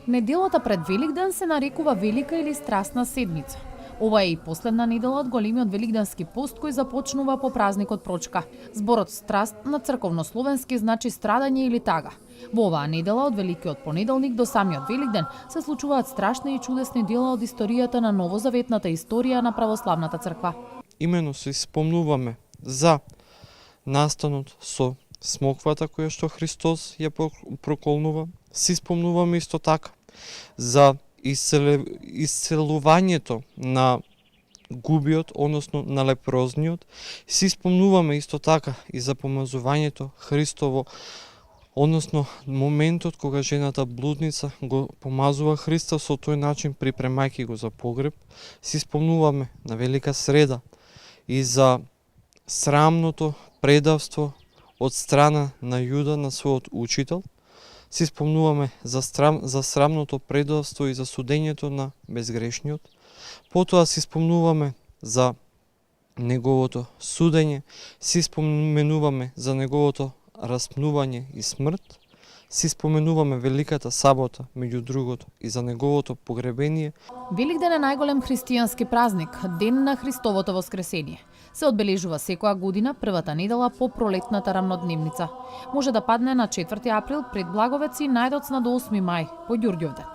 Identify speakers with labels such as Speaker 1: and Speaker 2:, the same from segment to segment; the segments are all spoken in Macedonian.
Speaker 1: Неделата пред Великден се нарекува Велика или Страстна седмица. Ова е и последна недела од големиот великденски пост кој започнува по празникот Прочка. Зборот страст на црковнословенски значи страдање или тага. Во оваа недела од Великиот понеделник до самиот Великден се случуваат страшни и чудесни дела од историјата на новозаветната историја на православната црква.
Speaker 2: Имено се спомнуваме за настанот со смоквата која што Христос ја проколнува. Си спомнуваме исто така за исцелувањето на губиот, односно на лепрозниот. Си спомнуваме исто така и за помазувањето Христово, односно моментот кога жената блудница го помазува Христа со тој начин припремајќи го за погреб. Си спомнуваме на Велика среда и за срамното предавство од страна на Јуда на својот учител. Си спомнуваме за срамното предавство и за судењето на безгрешниот. Потоа си спомнуваме за неговото судење, си споменуваме за неговото распнување и смрт, си споменуваме Великата сабота, меѓу другото, и за неговото погребение.
Speaker 1: Великден е најголем христијански празник, ден на Христовото воскресение. Се одбележува секоја година првата недела по пролетната рамнодневница. Може да падне на 4 април пред Благовец и најдоцна до 8 мај, по Ѓурѓовден.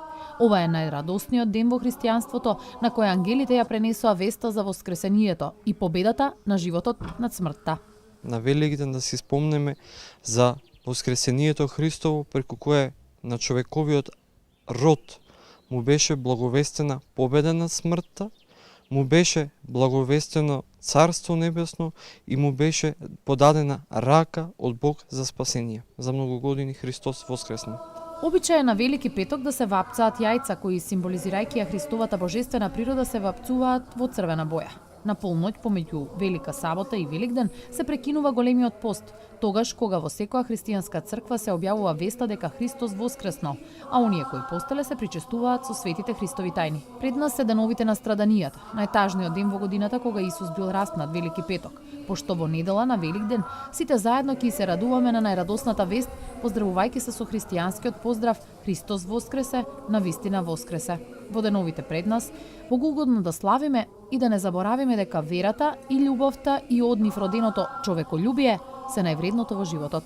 Speaker 1: Ова е најрадосниот ден во христијанството на кој ангелите ја пренесоа веста за воскресението и победата на животот над смртта.
Speaker 2: На Великден да си спомнеме за воскресението Христово, преку кое на човековиот род му беше благовестена победа над смртта, му беше благовестено Царство Небесно и му беше подадена рака од Бог за спасение. За многу години Христос воскресна.
Speaker 1: Обичај е на Велики петок да се вапцаат јајца кои, символизирајќи ја Христовата божествена природа, се вапцуваат во црвена боја. На полноќ помеѓу Велика сабота и Великден се прекинува големиот пост, тогаш кога во секоја христијанска црква се објавува веста дека Христос воскреснал, а оние кои постеле се причестуваат со светите Христови тајни. Пред нас се деновите на страданијата, најтажниот ден во годината кога Исус бил распнат, Велики петок, пошто во недела на Великден сите заедно ќе се радуваме на најрадосната вест, поздравувајќи се со христијанскиот поздрав Христос воскресе, навистина воскресе. Во деновите пред нас, богоугодно да славиме и да не заборавиме дека верата и љубовта и од нив роденото човеколюбие се највредното во животот.